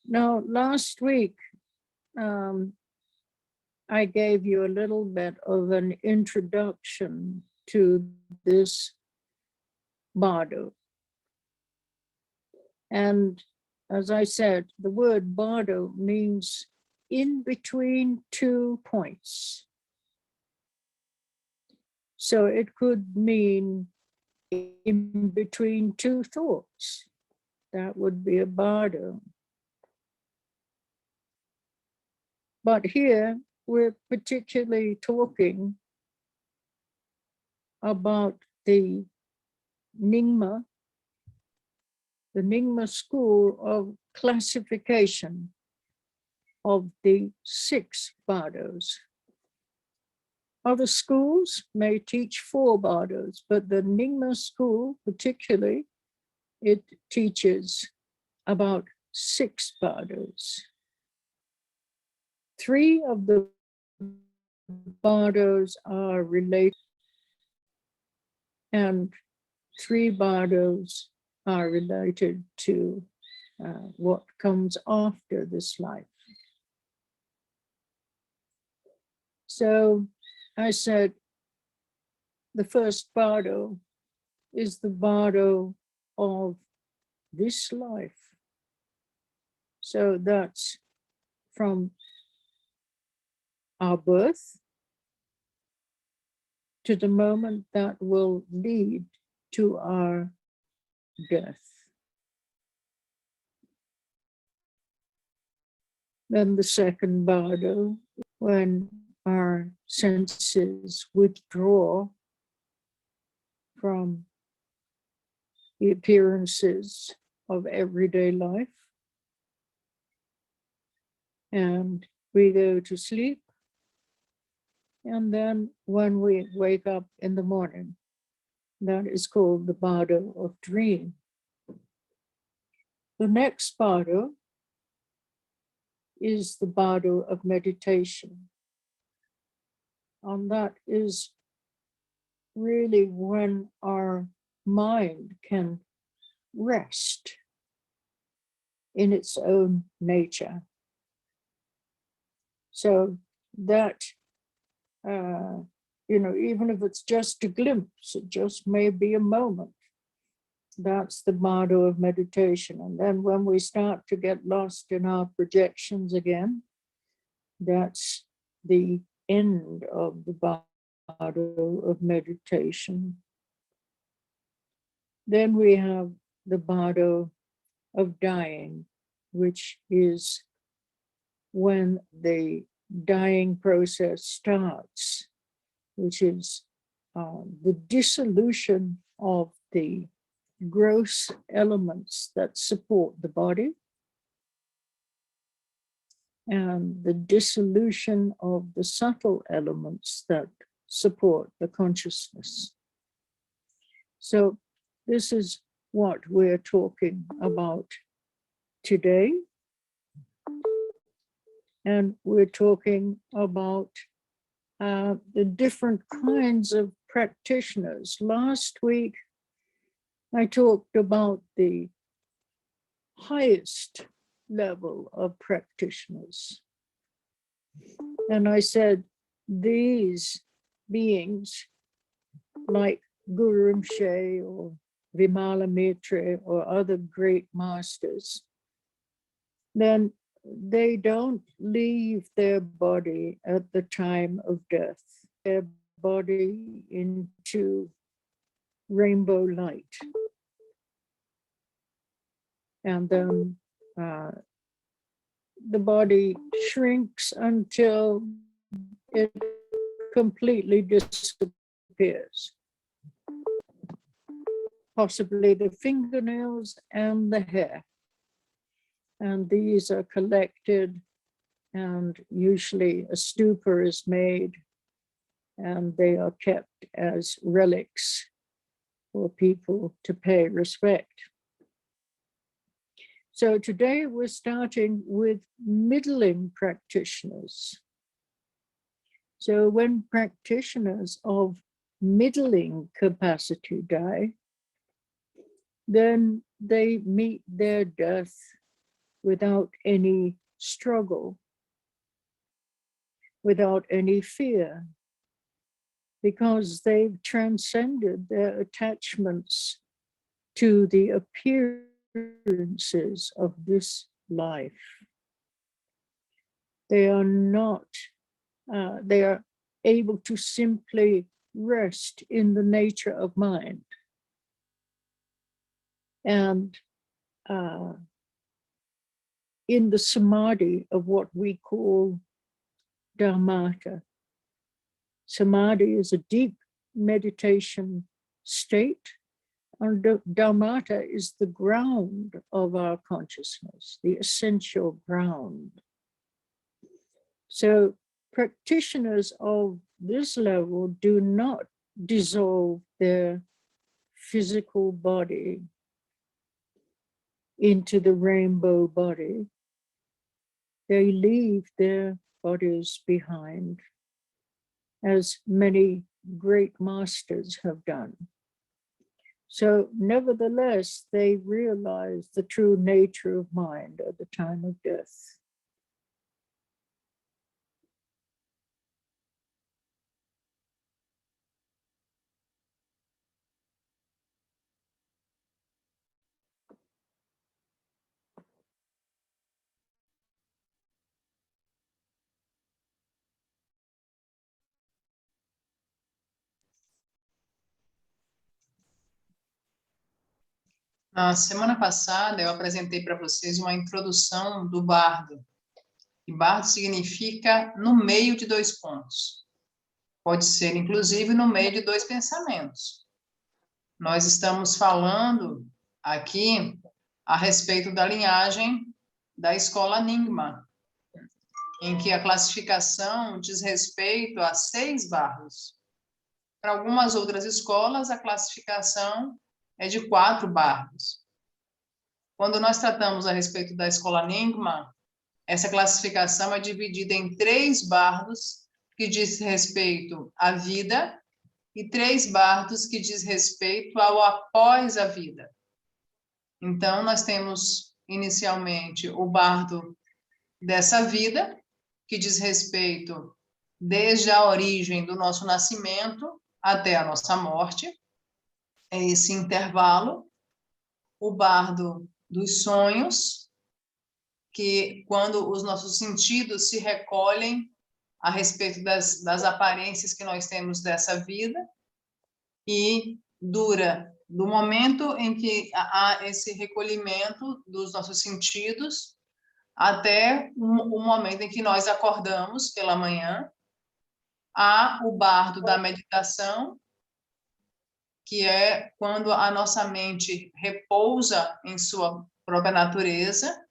Now, last week, I gave you a little bit of an introduction to this bardo. And as I said, the word bardo means in between 2 points. So it could mean in between 2 thoughts. That would be a bardo. But here we're particularly talking about the Nyingma school of classification of the 6 bardos. Other schools may teach 4 bardos, but the Nyingma school particularly, it teaches about 6 bardos. 3 of the bardos are related, and 3 bardos are related to what comes after this life. So I said the first bardo is the bardo of this life. So that's from our birth to the moment that will lead to our death. Then the second bardo, when our senses withdraw from the appearances of everyday life and we go to sleep. And then when we wake up in the morning, that is called the bardo of dream. The next bardo is the bardo of meditation. And that is really when our mind can rest in its own nature. So that, even if it's just a glimpse, it just may be a moment. That's the bardo of meditation. And then when we start to get lost in our projections again, that's the end of the bardo of meditation. Then we have the bardo of dying, which is when the dying process starts, which is the dissolution of the gross elements that support the body and the dissolution of the subtle elements that support the consciousness. So this is what we're talking about today. And we're talking about the different kinds of practitioners. Last week, I talked about the highest level of practitioners. And I said, these beings, like Guru Rinpoche or Vimala Maitre or other great masters, then they don't leave their body at the time of death, their body into rainbow light. And then the body shrinks until it completely disappears. Possibly the fingernails and the hair. And these are collected, and usually a stupor is made, and they are kept as relics for people to pay respect. So today we're starting with middling practitioners. So when practitioners of middling capacity die, then they meet their death without any struggle, without any fear, because they've transcended their attachments to the appearances of this life. They are not, they are able to simply rest in the nature of mind. And in the samadhi of what we call dharmata. Samadhi is a deep meditation state, and dharmata is the ground of our consciousness, the essential ground. So practitioners of this level do not dissolve their physical body into the rainbow body. They leave their bodies behind, as many great masters have done. So nevertheless, they realize the true nature of mind at the time of death. Na semana passada, eu apresentei para vocês uma introdução do bardo. E bardo significa no meio de dois pontos. Pode ser, inclusive, no meio de dois pensamentos. Nós estamos falando aqui a respeito da linhagem da escola Nyingma, em que a classificação diz respeito a 6 bardos. Para algumas outras escolas, a classificação é de 4 bardos. Quando nós tratamos a respeito da escola Nyingma, essa classificação é dividida em 3 bardos que diz respeito à vida e 3 bardos que diz respeito ao após a vida. Então, nós temos inicialmente o bardo dessa vida, que diz respeito desde a origem do nosso nascimento até a nossa morte, é esse intervalo. O bardo dos sonhos, que quando os nossos sentidos se recolhem a respeito das aparências que nós temos dessa vida, e dura do momento em que há esse recolhimento dos nossos sentidos até o momento em que nós acordamos pela manhã. Há o bardo da meditação, que é quando a nossa mente repousa em sua própria natureza,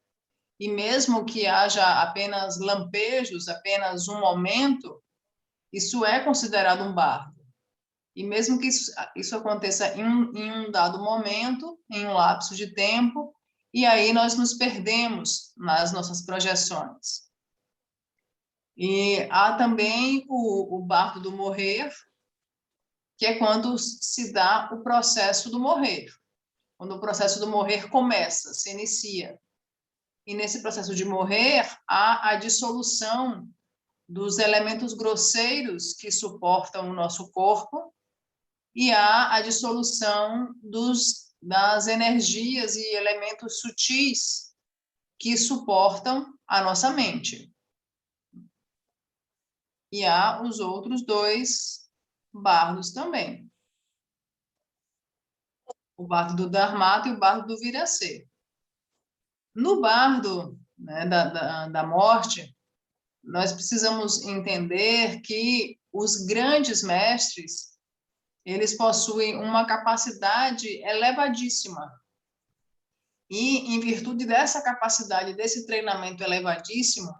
e mesmo que haja apenas lampejos, apenas um momento, isso é considerado um bardo. E mesmo que isso aconteça em um dado momento, em um lapso de tempo, e aí nós nos perdemos nas nossas projeções. E há também o bardo do morrer, que é quando se dá o processo do morrer. Quando o processo do morrer começa, se inicia. E nesse processo de morrer, há a dissolução dos elementos grosseiros que suportam o nosso corpo, e há a dissolução das energias e elementos sutis que suportam a nossa mente. E há os outros 2 bardos também. O bardo do Dharmata e o bardo do vir a ser. No bardo, né, da morte, nós precisamos entender que os grandes mestres, eles possuem uma capacidade elevadíssima. E, em virtude dessa capacidade, desse treinamento elevadíssimo,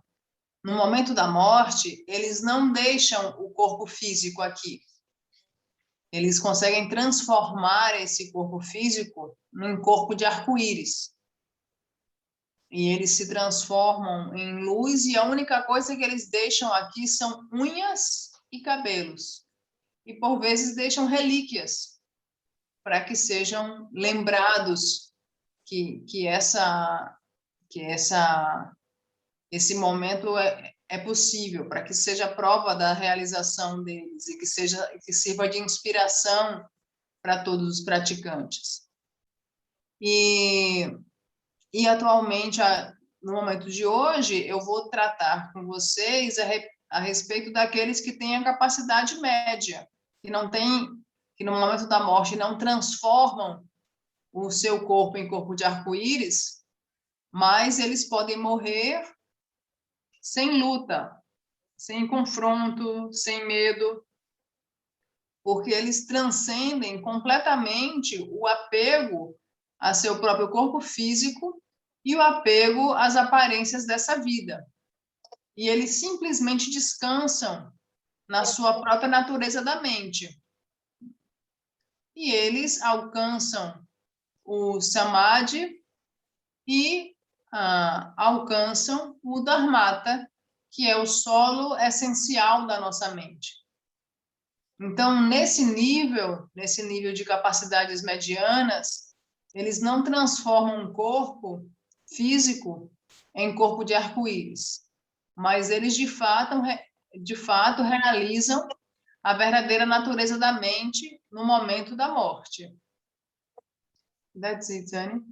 no momento da morte, eles não deixam o corpo físico aqui. Eles conseguem transformar esse corpo físico num corpo de arco-íris. E eles se transformam em luz, e a única coisa que eles deixam aqui são unhas e cabelos. E, por vezes, deixam relíquias, para que sejam lembrados que que esse momento é possível, para que seja prova da realização deles e que sirva de inspiração para todos os praticantes. E atualmente, no momento de hoje, eu vou tratar com vocês a respeito daqueles que têm a capacidade média, que não têm, que no momento da morte não transformam o seu corpo em corpo de arco-íris, mas eles podem morrer sem luta, sem confronto, sem medo, porque eles transcendem completamente o apego a seu próprio corpo físico e o apego às aparências dessa vida. E eles simplesmente descansam na sua própria natureza da mente. E eles alcançam o samadhi e alcançam o dharmata, que é o solo essencial da nossa mente. Então, nesse nível de capacidades medianas, eles não transformam um corpo físico em corpo de arco-íris, mas eles de fato realizam a verdadeira natureza da mente no momento da morte. That's it, Annie.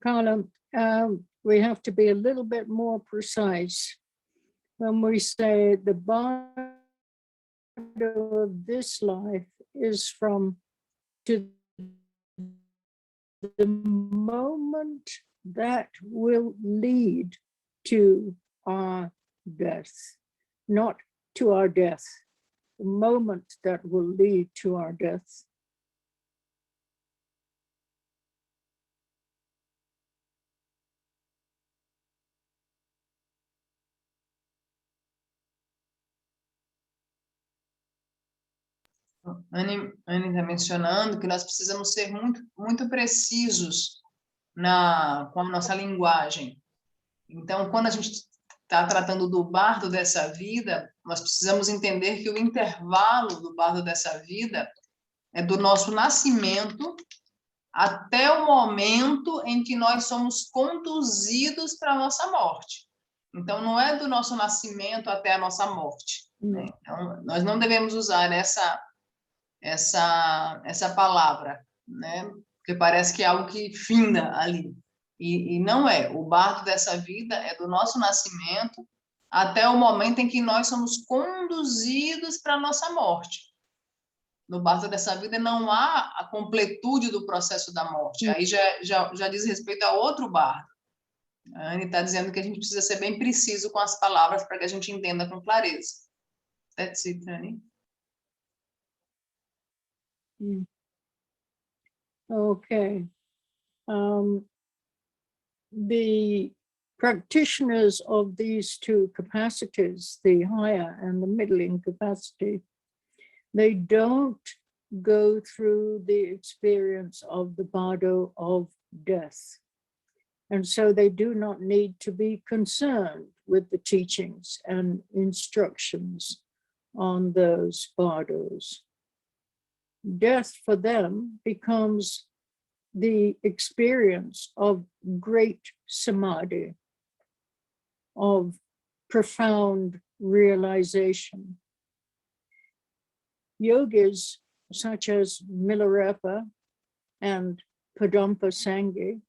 Carla, we have to be a little bit more precise when we say the bardo of this life is from to the moment that will lead to our death, not to our death, the moment that will lead to our death. Anne está mencionando que nós precisamos ser muito, muito precisos com a nossa linguagem. Então, quando a gente está tratando do bardo dessa vida, nós precisamos entender que o intervalo do bardo dessa vida é do nosso nascimento até o momento em que nós somos conduzidos para a nossa morte. Então, não é do nosso nascimento até a nossa morte, né? Então, nós não devemos usar essa palavra, né? Porque parece que é algo que finda ali. E não é. O bardo dessa vida é do nosso nascimento até o momento em que nós somos conduzidos para a nossa morte. No bardo dessa vida não há a completude do processo da morte. Aí já diz respeito a outro bardo. A Anne está dizendo que a gente precisa ser bem preciso com as palavras para que a gente entenda com clareza. That's it, Anne. Okay. The practitioners of these two capacities, the higher and the middling capacity, they don't go through the experience of the bardo of death. And so they do not need to be concerned with the teachings and instructions on those bardos. Death for them becomes the experience of great samadhi, of profound realization. Yogis such as Milarepa and Padampa Sanghi,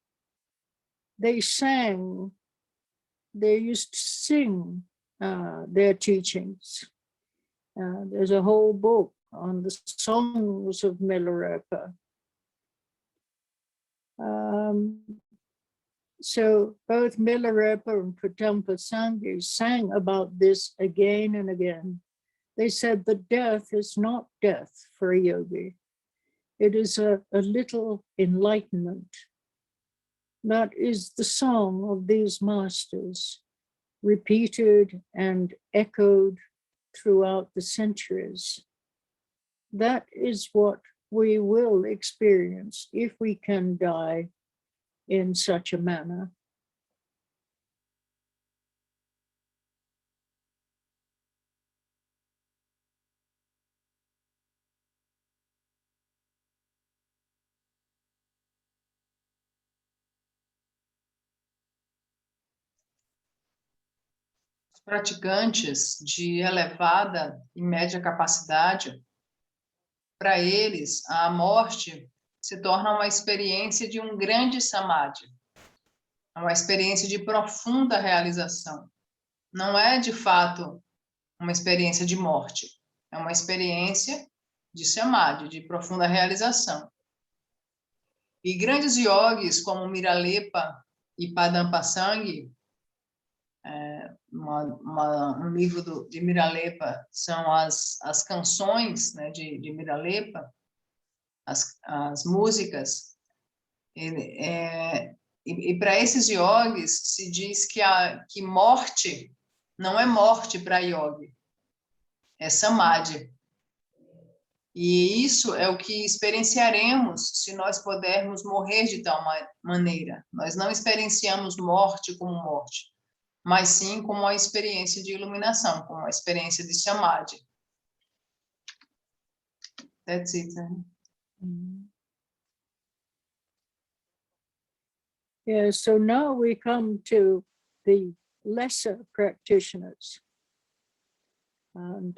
they used to sing their teachings. There's a whole book on the songs of Milarepa. So both Milarepa and Padampa Sanghi sang about this again and again. They said that death is not death for a yogi. It is a little enlightenment. That is the song of these masters, repeated and echoed throughout the centuries. That is what we will experience if we can die in such a manner. Os praticantes de elevada e média capacidade, para eles, a morte se torna uma experiência de um grande samadhi, uma experiência de profunda realização. Não é, de fato, uma experiência de morte, é uma experiência de samadhi, de profunda realização. E grandes yogis como Miralepa e Padampasang, um livro de Miralepa são as canções, né, de Miralepa, as músicas, e para esses yogis se diz que morte não é morte para yogi, é samadhi. E isso é o que experienciaremos se nós pudermos morrer de tal maneira. Nós não experienciamos morte como morte, mas sim como uma experiência de iluminação, como uma experiência de samadhi. That's it. Yeah, so now we come to the lesser practitioners. And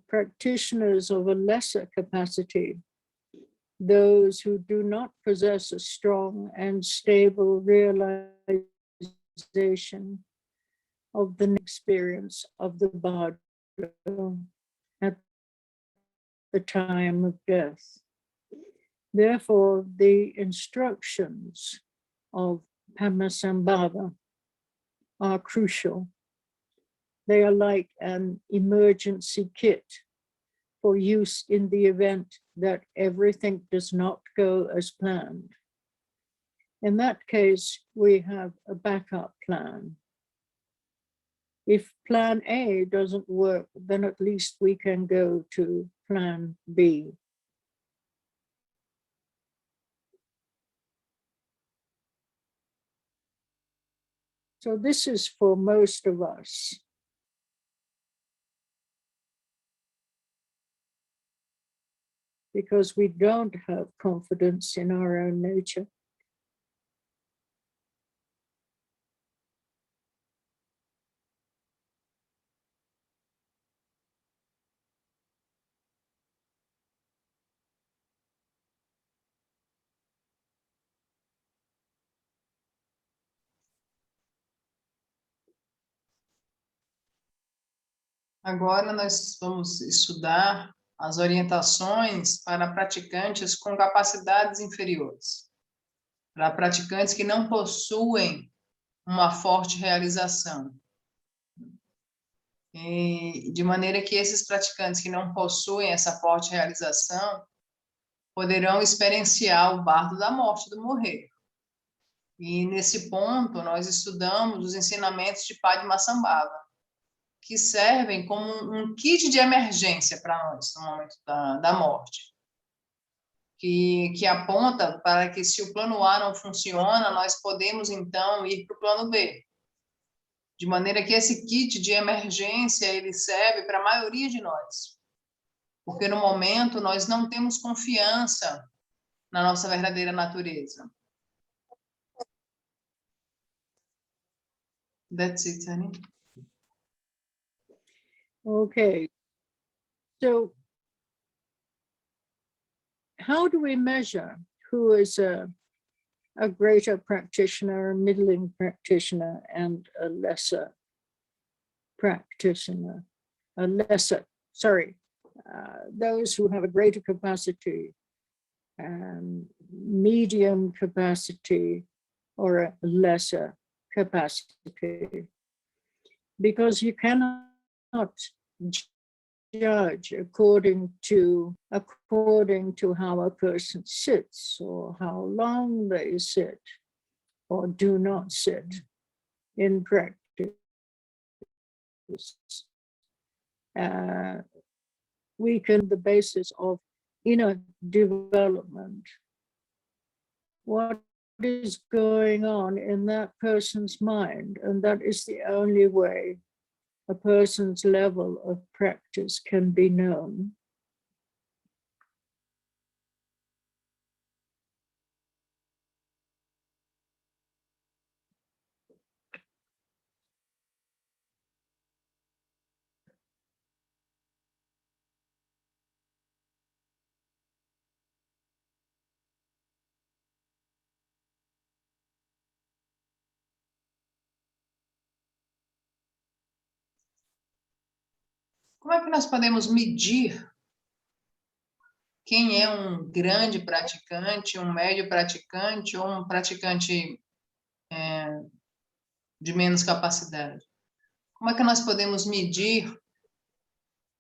practitioners of a lesser capacity, those who do not possess a strong and stable realization of the experience of the body at the time of death. Therefore, the instructions of Padmasambhava are crucial. They are like an emergency kit for use in the event that everything does not go as planned. In that case, we have a backup plan. If plan A doesn't work, then at least we can go to plan B. So this is for most of us. Because we don't have confidence in our own nature. Agora nós vamos estudar as orientações para praticantes com capacidades inferiores, para praticantes que não possuem uma forte realização. E de maneira que esses praticantes que não possuem essa forte realização poderão experienciar o bardo da morte, do morrer. E nesse ponto nós estudamos os ensinamentos de Padmasambhava, que servem como um kit de emergência para nós no momento da morte. Que aponta para que se o plano A não funciona, nós podemos então ir para o plano B. De maneira que esse kit de emergência, ele serve para a maioria de nós. Porque no momento nós não temos confiança na nossa verdadeira natureza. That's it, honey. Okay. So how do we measure who is a greater practitioner, a middling practitioner, and a lesser practitioner? Those who have a greater capacity, medium capacity, or a lesser capacity. Because you cannot judge according to how a person sits, or how long they sit or do not sit in practice. We can, the basis of inner development, what is going on in that person's mind, and that is the only way a person's level of practice can be known. Como é que nós podemos medir quem é um grande praticante, um médio praticante ou um praticante de menos capacidade? Como é que nós podemos medir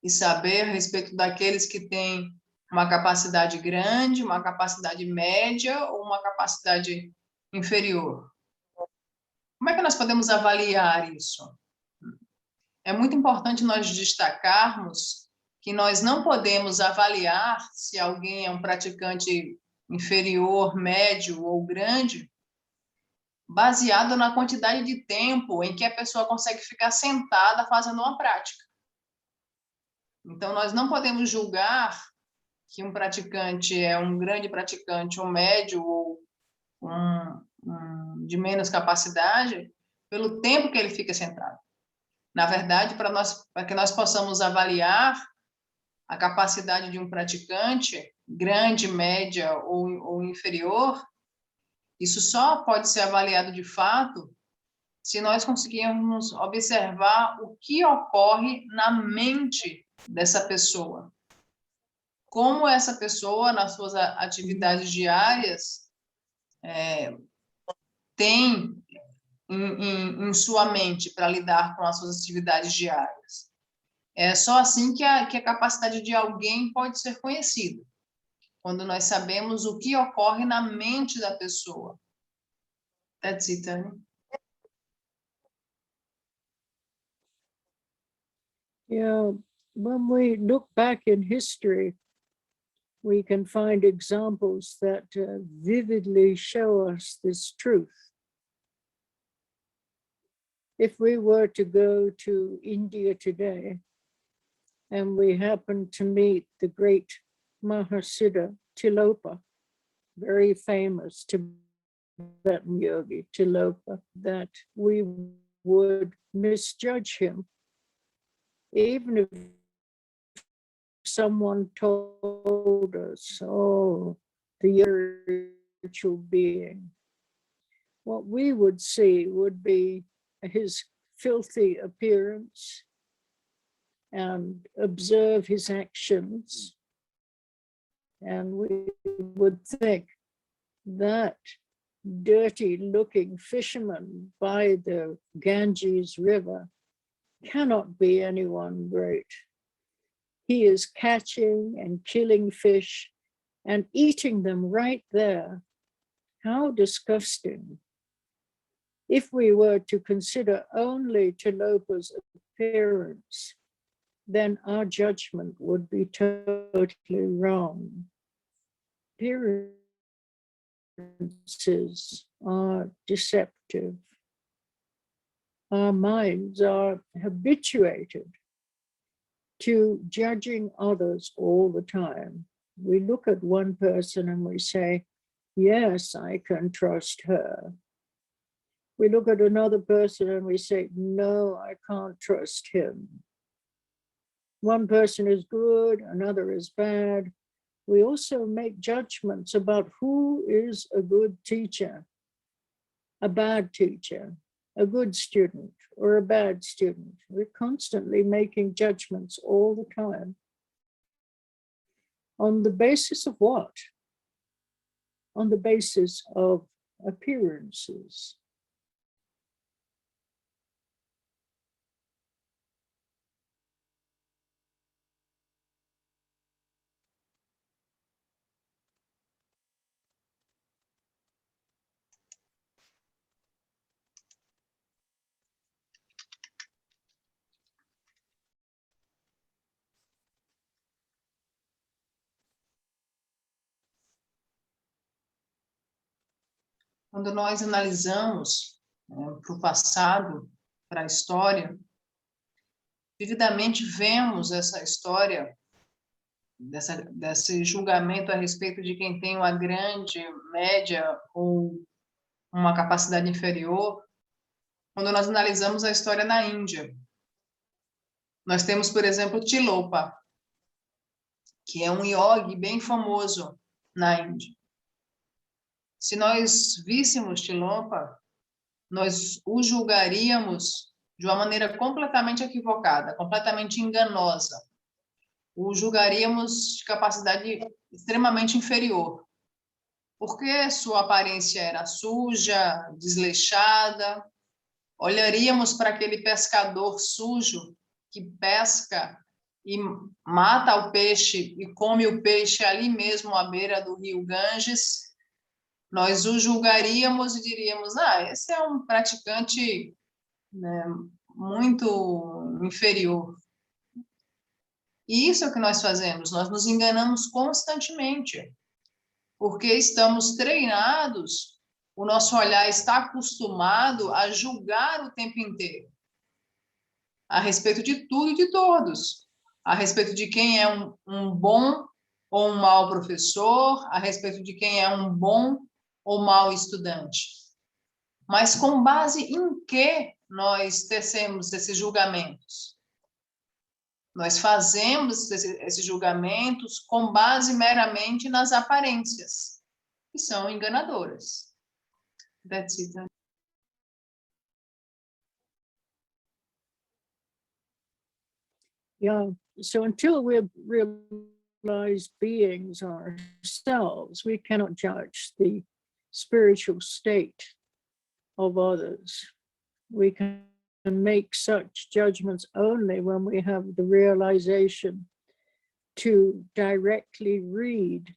e saber a respeito daqueles que têm uma capacidade grande, uma capacidade média ou uma capacidade inferior? Como é que nós podemos avaliar isso? É muito importante nós destacarmos que nós não podemos avaliar se alguém é um praticante inferior, médio ou grande, baseado na quantidade de tempo em que a pessoa consegue ficar sentada fazendo uma prática. Então, nós não podemos julgar que um praticante é um grande praticante, um médio ou um de menos capacidade, pelo tempo que ele fica sentado. Na verdade, para que nós possamos avaliar a capacidade de um praticante, grande, média ou inferior, isso só pode ser avaliado de fato se nós conseguirmos observar o que ocorre na mente dessa pessoa. Como essa pessoa, nas suas atividades diárias, tem em sua mente para lidar com as suas atividades diárias. É só assim que a capacidade de alguém pode ser conhecida, quando nós sabemos o que ocorre na mente da pessoa. That's it, Tânia. Yeah, when we look back in history, we can find examples that vividly show us this truth. If we were to go to India today, and we happen to meet the great Mahasiddha Tilopa, very famous Tibetan yogi Tilopa, that we would misjudge him, even if someone told us, oh, the spiritual being. What we would see would be his filthy appearance and observe his actions. And we would think that dirty looking fisherman by the Ganges River cannot be anyone great. He is catching and killing fish and eating them right there. How disgusting. If we were to consider only Tilopa's appearance, then our judgment would be totally wrong. Appearances are deceptive. Our minds are habituated to judging others all the time. We look at one person and we say, yes, I can trust her. We look at another person and we say, no, I can't trust him. One person is good, another is bad. We also make judgments about who is a good teacher, a bad teacher, a good student, or a bad student. We're constantly making judgments all the time. On the basis of what? On the basis of appearances. Quando nós analisamos para o passado, para a história, vividamente vemos essa história, desse julgamento a respeito de quem tem uma grande, média ou uma capacidade inferior, quando nós analisamos a história na Índia. Nós temos, por exemplo, Tilopa, que é um yogi bem famoso na Índia. Se nós víssemos Tilopa, nós o julgaríamos de uma maneira completamente equivocada, completamente enganosa, o julgaríamos de capacidade extremamente inferior, porque sua aparência era suja, desleixada. Olharíamos para aquele pescador sujo que pesca e mata o peixe e come o peixe ali mesmo à beira do rio Ganges. Nós o julgaríamos e diríamos: esse é um praticante, né, muito inferior. E isso é o que nós fazemos, nós nos enganamos constantemente, porque estamos treinados, o nosso olhar está acostumado a julgar o tempo inteiro, a respeito de tudo e de todos, a respeito de quem é um bom ou um mau professor, a respeito de quem é um bom ou mau estudante. Mas com base em que nós tecemos esses julgamentos? Nós fazemos esses julgamentos com base meramente nas aparências, que são enganadoras. That's it. Yeah, so until we're realized beings ourselves, we cannot judge the spiritual state of others. We can make such judgments only when we have the realization to directly read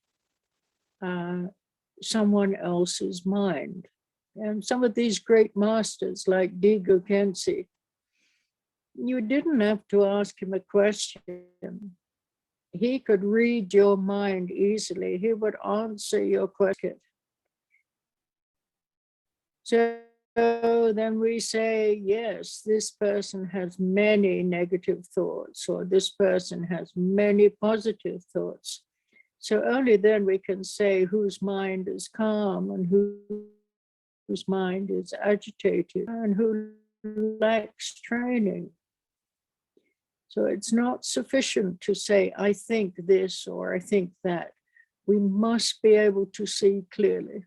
someone else's mind. And some of these great masters like Digo Khyentse, you didn't have to ask him a question. He could read your mind easily. He would answer your question. So then we say, yes, this person has many negative thoughts, or this person has many positive thoughts. So only then we can say whose mind is calm and whose mind is agitated and who lacks training. So it's not sufficient to say, I think this or I think that. We must be able to see clearly.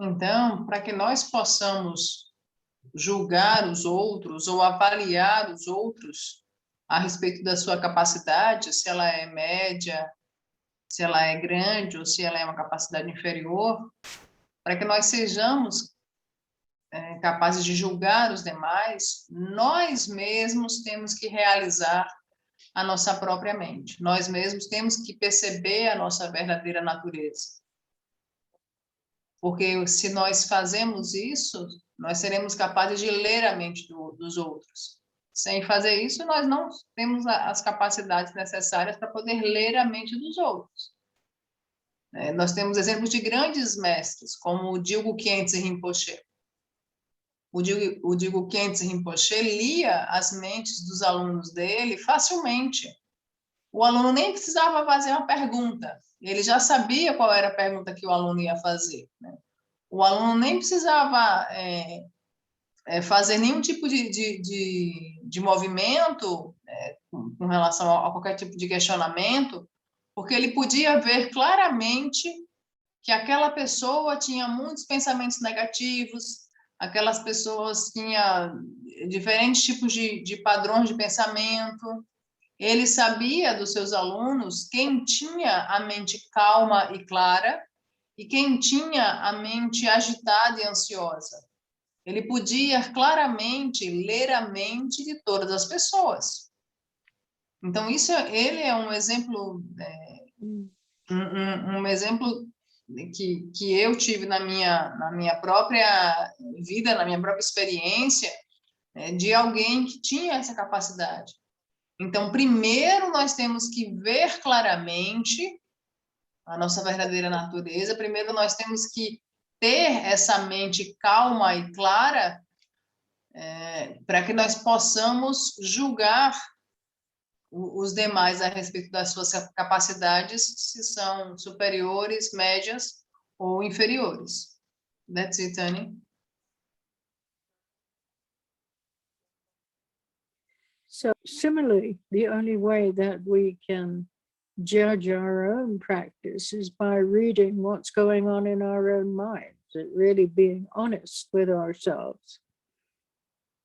Então, para que nós possamos julgar os outros ou avaliar os outros a respeito da sua capacidade, se ela é média, se ela é grande ou se ela é uma capacidade inferior, para que nós sejamos capazes de julgar os demais, nós mesmos temos que realizar a nossa própria mente. Nós mesmos temos que perceber a nossa verdadeira natureza. Porque se nós fazemos isso, nós seremos capazes de ler a mente dos outros. Sem fazer isso, nós não temos as capacidades necessárias para poder ler a mente dos outros. Nós temos exemplos de grandes mestres, como o Dilgo Khyentse Rinpoche. O Dilgo Khyentse Rinpoche lia as mentes dos alunos dele facilmente. O aluno nem precisava fazer uma pergunta, ele já sabia qual era a pergunta que o aluno ia fazer, né? O aluno nem precisava fazer nenhum tipo de movimento com relação a qualquer tipo de questionamento, porque ele podia ver claramente que aquela pessoa tinha muitos pensamentos negativos, aquelas pessoas tinham diferentes tipos de padrões de pensamento. Ele sabia dos seus alunos quem tinha a mente calma e clara e quem tinha a mente agitada e ansiosa. Ele podia claramente ler a mente de todas as pessoas. Então, ele é um exemplo, um exemplo que eu tive na minha própria vida, na minha própria experiência, de alguém que tinha essa capacidade. Então, primeiro nós temos que ver claramente a nossa verdadeira natureza, primeiro nós temos que ter essa mente calma e clara para que nós possamos julgar os demais a respeito das suas capacidades, se são superiores, médias ou inferiores. That's it, Annie. So similarly, the only way that we can judge our own practice is by reading what's going on in our own minds, and really being honest with ourselves.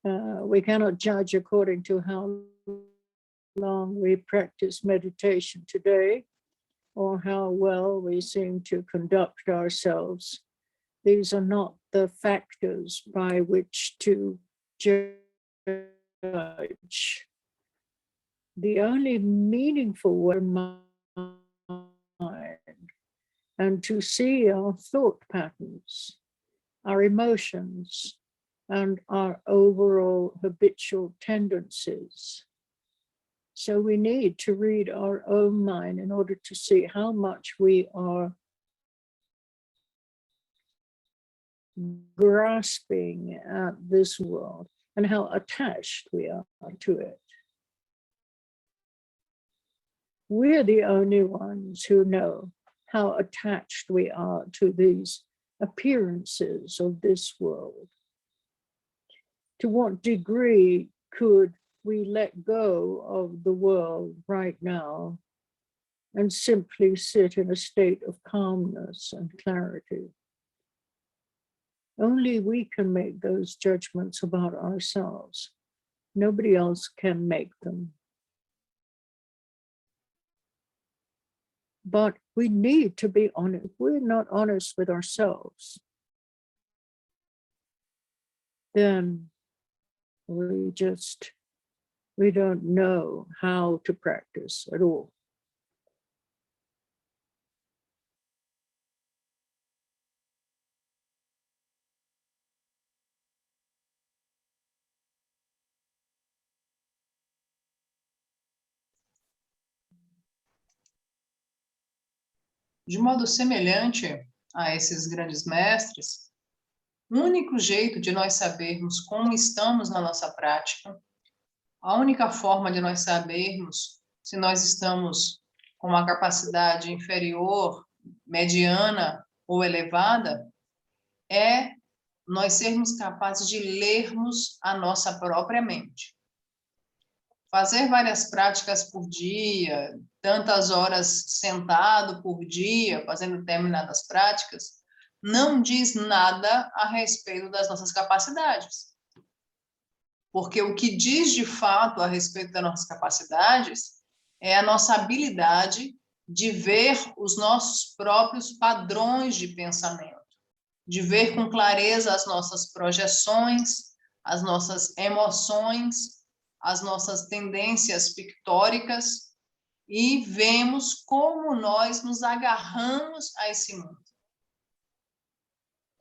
We cannot judge according to how long we practice meditation today or how well we seem to conduct ourselves. These are not the factors by which to judge. The only meaningful way mind and to see our thought patterns, our emotions, and our overall habitual tendencies. So we need to read our own mind in order to see how much we are grasping at this world and how attached we are to it. We're the only ones who know how attached we are to these appearances of this world. To what degree could we let go of the world right now and simply sit in a state of calmness and clarity? Only we can make those judgments about ourselves. Nobody else can make them. But we need to be honest. We're not honest with ourselves, then we don't know how to practice at all. De modo semelhante a esses grandes mestres, o único jeito de nós sabermos como estamos na nossa prática, a única forma de nós sabermos se nós estamos com uma capacidade inferior, mediana ou elevada, é nós sermos capazes de lermos a nossa própria mente. Fazer várias práticas por dia, tantas horas sentado por dia, fazendo determinadas práticas, não diz nada a respeito das nossas capacidades. Porque o que diz de fato a respeito das nossas capacidades é a nossa habilidade de ver os nossos próprios padrões de pensamento, de ver com clareza as nossas projeções, as nossas emoções, as nossas tendências pictóricas e vemos como nós nos agarramos a esse mundo.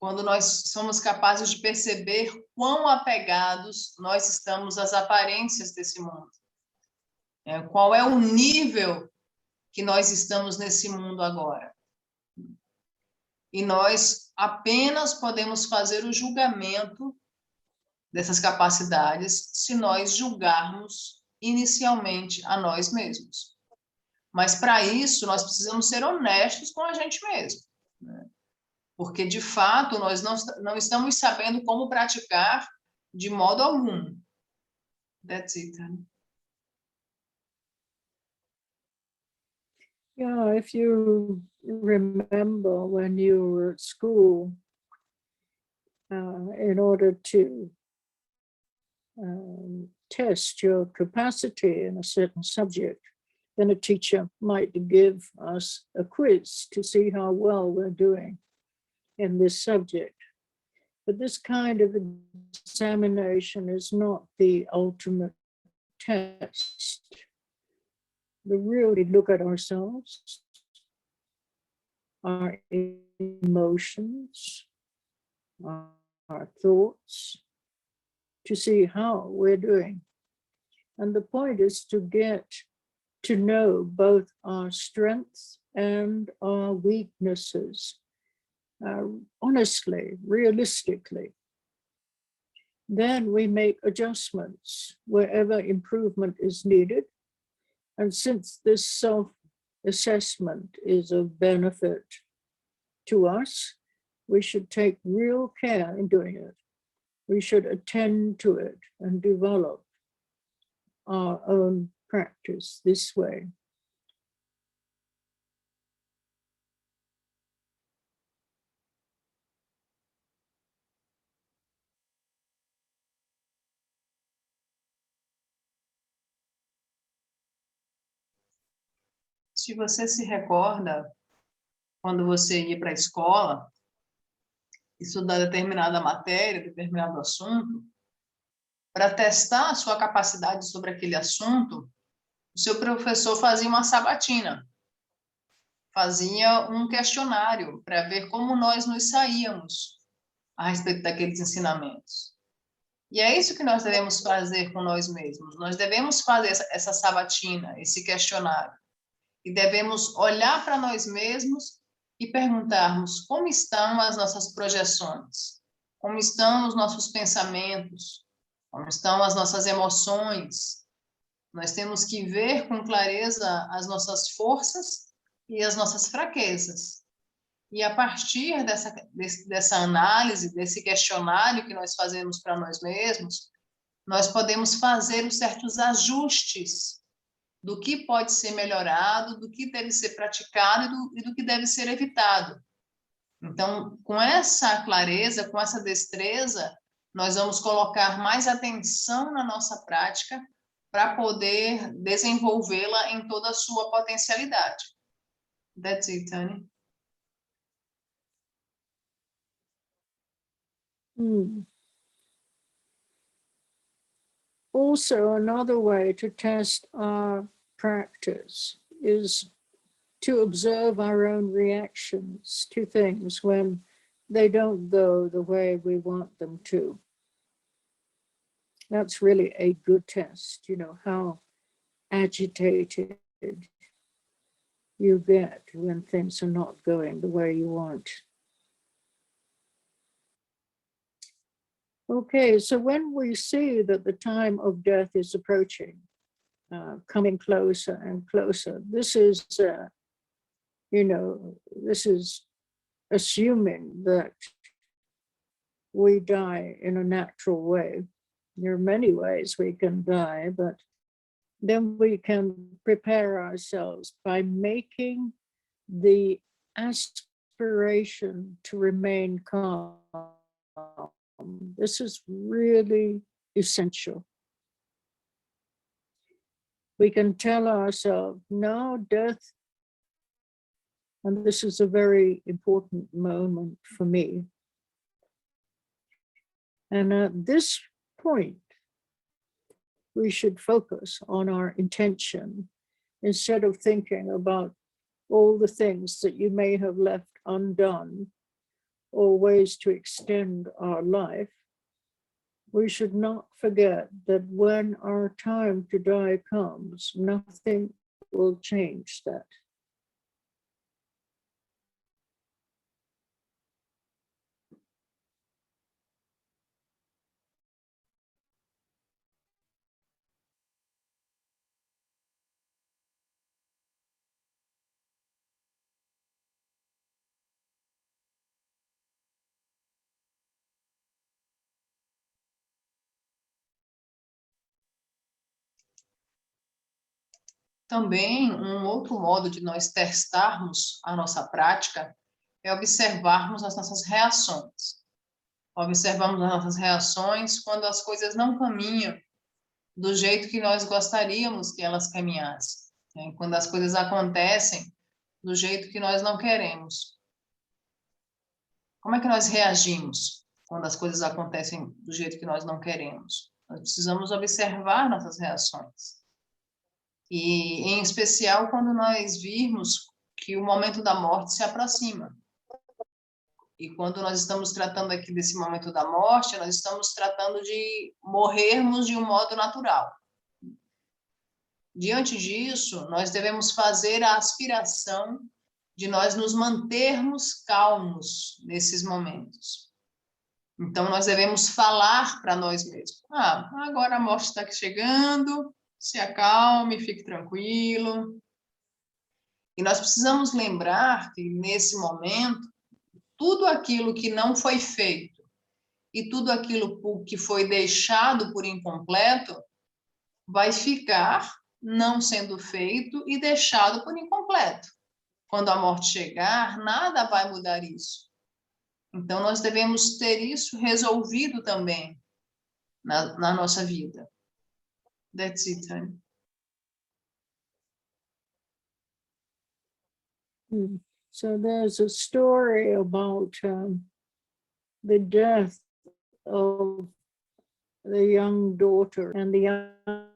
Quando nós somos capazes de perceber quão apegados nós estamos às aparências desse mundo. Qual é o nível que nós estamos nesse mundo agora. E nós apenas podemos fazer o julgamento dessas capacidades se nós julgarmos inicialmente a nós mesmos. Mas para isso nós precisamos ser honestos com a gente mesmo, né? Porque de fato nós não estamos sabendo como praticar de modo algum. That's it. Yeah, if you remember when you were at school, in order to test your capacity in a certain subject, then a teacher might give us a quiz to see how well we're doing in this subject. But this kind of examination is not the ultimate test. We really look at ourselves, our emotions, our thoughts, to see how we're doing. And the point is to get to know both our strengths and our weaknesses, honestly, realistically. Then we make adjustments wherever improvement is needed. And since this self-assessment is of benefit to us, we should take real care in doing it. We should attend to it and develop our own practice this way. Se você se recorda, quando você ia para a escola, estudar determinada matéria, determinado assunto, para testar a sua capacidade sobre aquele assunto, o seu professor fazia uma sabatina, fazia um questionário para ver como nós nos saíamos a respeito daqueles ensinamentos. E é isso que nós devemos fazer com nós mesmos. Nós devemos fazer essa sabatina, esse questionário. E devemos olhar para nós mesmos e perguntarmos como estão as nossas projeções, como estão os nossos pensamentos, como estão as nossas emoções. Nós temos que ver com clareza as nossas forças e as nossas fraquezas. E a partir dessa análise, desse questionário que nós fazemos para nós mesmos, nós podemos fazer os certos ajustes do que pode ser melhorado, do que deve ser praticado e do que deve ser evitado. Então, com essa clareza, com essa destreza, nós vamos colocar mais atenção na nossa prática para poder desenvolvê-la em toda a sua potencialidade. That's it, Tani. Also, another way to test our practice is to observe our own reactions to things when they don't go the way we want them to. That's really a good test, how agitated you get when things are not going the way you want. Okay, so when we see that the time of death is approaching, coming closer and closer, this is, this is assuming that we die in a natural way. There are many ways we can die, but then we can prepare ourselves by making the aspiration to remain calm. This is really essential. We can tell ourselves, no, death, and this is a very important moment for me. And at this point, we should focus on our intention instead of thinking about all the things that you may have left undone or ways to extend our life. We should not forget that when our time to die comes, nothing will change that. Também, um outro modo de nós testarmos a nossa prática é observarmos as nossas reações. Observamos as nossas reações quando as coisas não caminham do jeito que nós gostaríamos que elas caminhassem, né? Quando as coisas acontecem do jeito que nós não queremos. Como é que nós reagimos quando as coisas acontecem do jeito que nós não queremos? Nós precisamos observar nossas reações. E, em especial, quando nós virmos que o momento da morte se aproxima. E quando nós estamos tratando aqui desse momento da morte, nós estamos tratando de morrermos de um modo natural. Diante disso, nós devemos fazer a aspiração de nós nos mantermos calmos nesses momentos. Então, nós devemos falar para nós mesmos. Agora a morte está chegando, se acalme, fique tranquilo. E nós precisamos lembrar que, nesse momento, tudo aquilo que não foi feito e tudo aquilo que foi deixado por incompleto vai ficar não sendo feito e deixado por incompleto. Quando a morte chegar, nada vai mudar isso. Então, nós devemos ter isso resolvido também na nossa vida. That's it, honey. So there's a story about the death of the young daughter, and the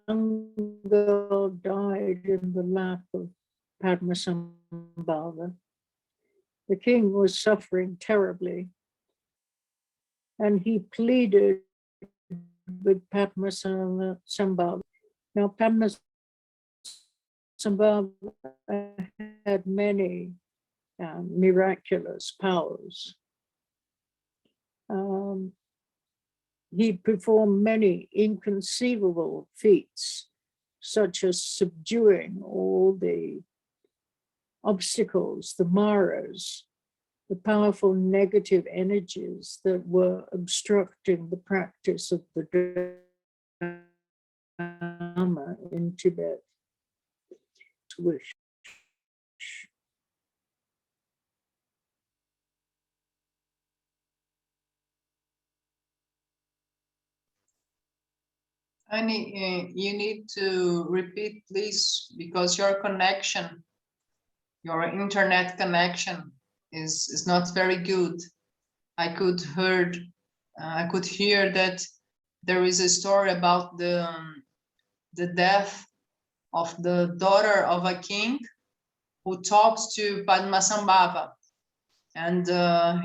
young girl died in the lap of Padmasambhava. The king was suffering terribly, and he pleaded with Padmasambhava. Now, Padmasambhava had many miraculous powers. He performed many inconceivable feats, such as subduing all the obstacles, the maras, the powerful negative energies that were obstructing the practice of the Dharma in Tibet. Wish. Annie, you need to repeat, please, because your connection, your internet connection is not very good. I could hear that there is a story about the death of the daughter of a king who talks to Padmasambhava. And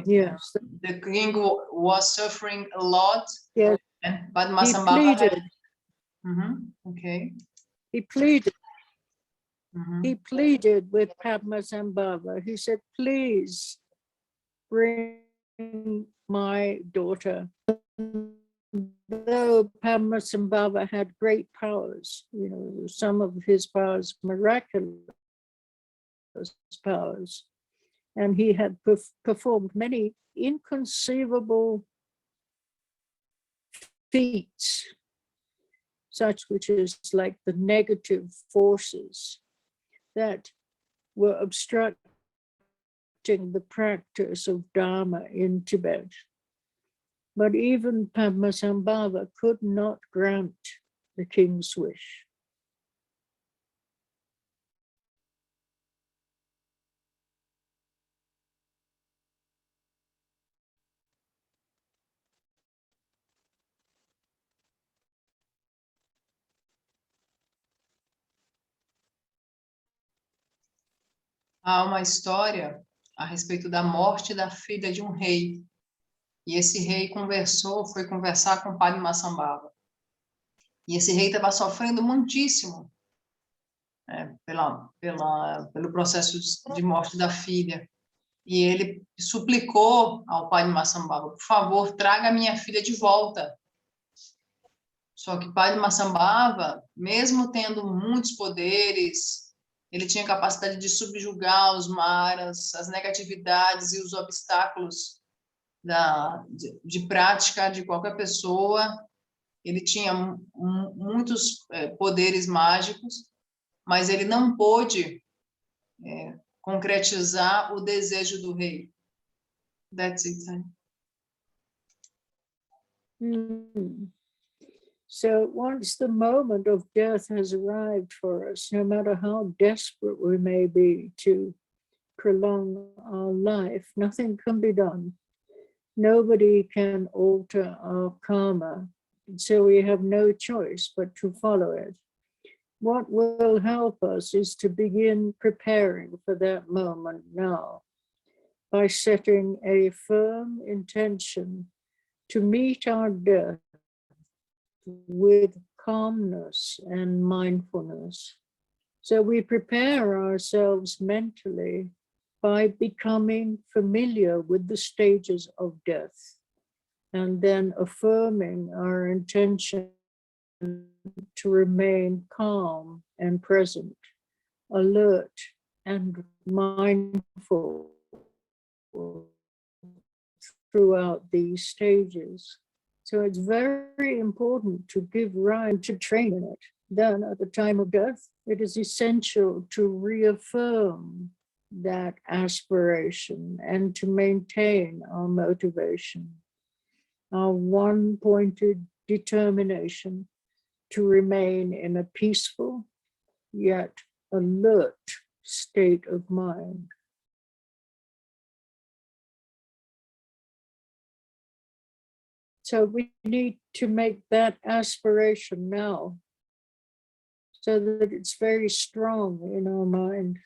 yes, the king was suffering a lot. Yes, and Padmasambhava he pleaded. Okay. He pleaded. He pleaded with Padmasambhava. He said, please bring my daughter. Though Padmasambhava had great powers, some of his powers miraculous powers, and he had performed many inconceivable feats, such which is like the negative forces that were obstructing the practice of Dharma in Tibet. But even Padmasambhava could not grant the king's wish. Há uma história a respeito da morte da filha de um rei. E esse rei foi conversar com o Padmasambhava. E esse rei estava sofrendo muitíssimo pelo processo de morte da filha. E ele suplicou ao Padmasambhava, por favor, traga minha filha de volta. Só que Padmasambhava, mesmo tendo muitos poderes, ele tinha capacidade de subjugar os maras, as negatividades e os obstáculos de prática de qualquer pessoa. Ele tinha muitos poderes mágicos, mas ele não pôde concretizar o desejo do rei. That's it. So once the moment of death has arrived for us, no matter how desperate we may be to prolong our life, nothing can be done. Nobody can alter our karma, so we have no choice but to follow it. What will help us is to begin preparing for that moment now by setting a firm intention to meet our death with calmness and mindfulness. So we prepare ourselves mentally by becoming familiar with the stages of death and then affirming our intention to remain calm and present, alert and mindful throughout these stages. So it's very important to give rhyme to training it. Then at the time of death, it is essential to reaffirm that aspiration and to maintain our motivation, our one-pointed determination to remain in a peaceful yet alert state of mind. So we need to make that aspiration now so that it's very strong in our mind.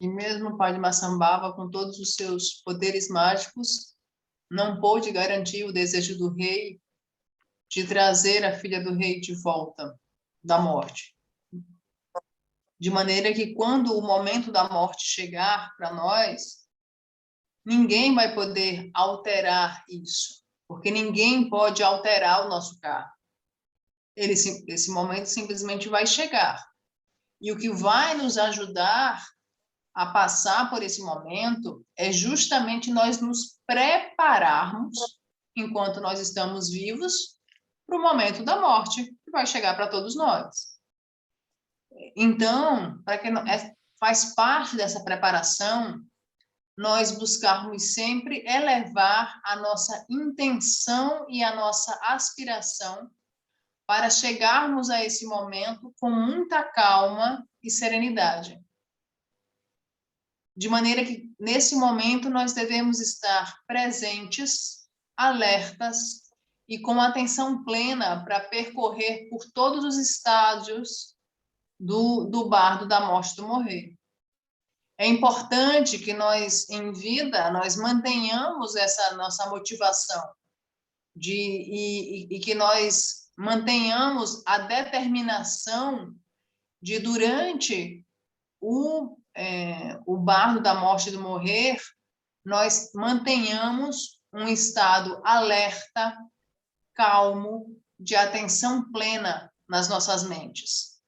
E mesmo o pai de Massambava, com todos os seus poderes mágicos, não pôde garantir o desejo do rei de trazer a filha do rei de volta da morte. De maneira que quando o momento da morte chegar para nós, ninguém vai poder alterar isso, porque ninguém pode alterar o nosso karma. Esse momento simplesmente vai chegar. E o que vai nos ajudar a passar por esse momento é justamente nós nos prepararmos, enquanto nós estamos vivos, para o momento da morte, que vai chegar para todos nós. Então, faz parte dessa preparação nós buscarmos sempre elevar a nossa intenção e a nossa aspiração para chegarmos a esse momento com muita calma e serenidade. De maneira que, nesse momento, nós devemos estar presentes, alertas e com atenção plena para percorrer por todos os estágios do bardo da morte do morrer. É importante que nós, em vida, nós mantenhamos essa nossa motivação e que nós mantenhamos a determinação de, durante o bardo da morte do morrer, nós mantenhamos um estado alerta, calmo, de atenção plena nas nossas mentes.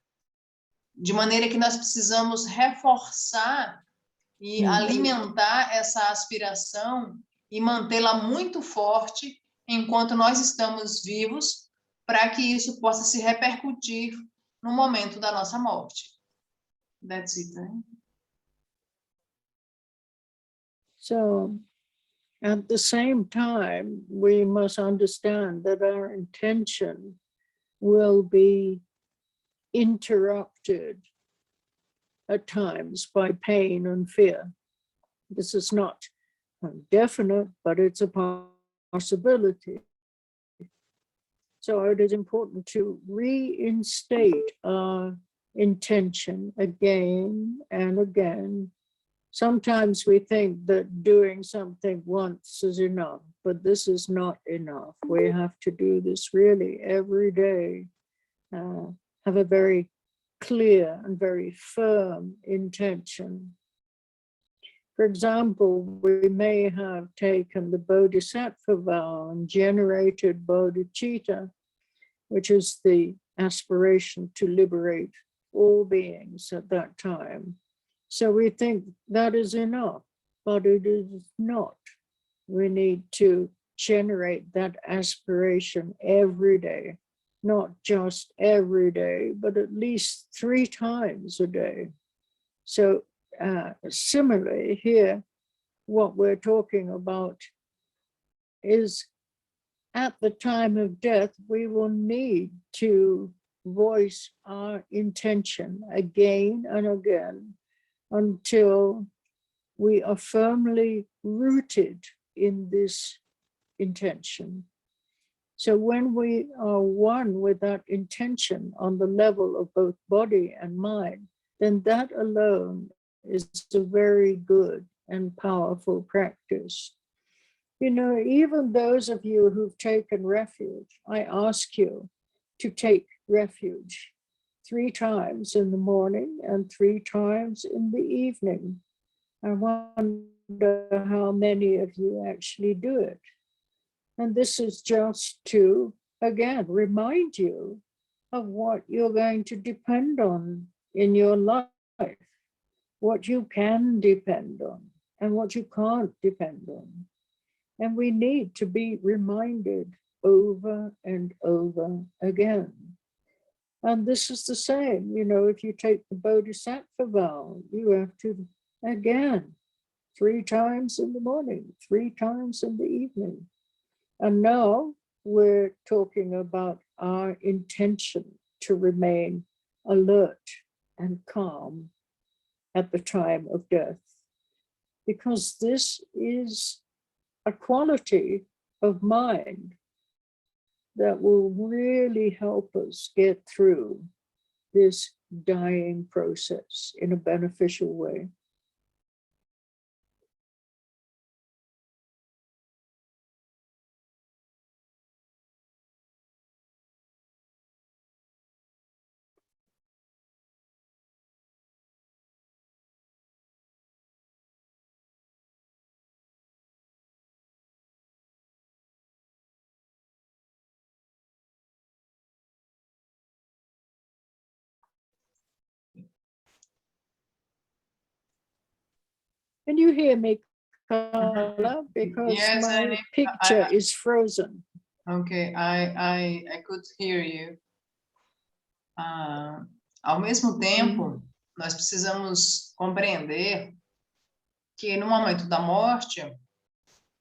De maneira que nós precisamos reforçar e alimentar essa aspiração e mantê-la muito forte enquanto nós estamos vivos, para que isso possa se repercutir no momento da nossa morte. That's it, right? So at the same time, we must understand that our intention will be interrupted at times by pain and fear. This is not definite, but it's a possibility. So it is important to reinstate our intention again and again. Sometimes we think that doing something once is enough, but this is not enough. We have to do this really every day. Have a very clear and very firm intention. For example, we may have taken the Bodhisattva vow and generated bodhicitta, which is the aspiration to liberate all beings at that time. So we think that is enough, but it is not. We need to generate that aspiration every day, not just every day, but at least 3 times a day. So similarly here, what we're talking about is at the time of death, we will need to voice our intention again and again until we are firmly rooted in this intention. So when we are one with that intention on the level of both body and mind, then that alone is a very good and powerful practice. You know, even those of you who've taken refuge, I ask you to take refuge 3 times in the morning and 3 times in the evening. I wonder how many of you actually do it. And this is just to, again, remind you of what you're going to depend on in your life, what you can depend on and what you can't depend on. And we need to be reminded over and over again. And this is the same, you know, if you take the Bodhisattva vow, you have to, again, 3 times in the morning, 3 times in the evening. And now we're talking about our intention to remain alert and calm at the time of death, because this is a quality of mind that will really help us get through this dying process in a beneficial way. Can you hear me, Carla? Because Yes, my picture is frozen. Okay, I could hear you. Ao mesmo tempo, nós precisamos compreender que no momento da morte,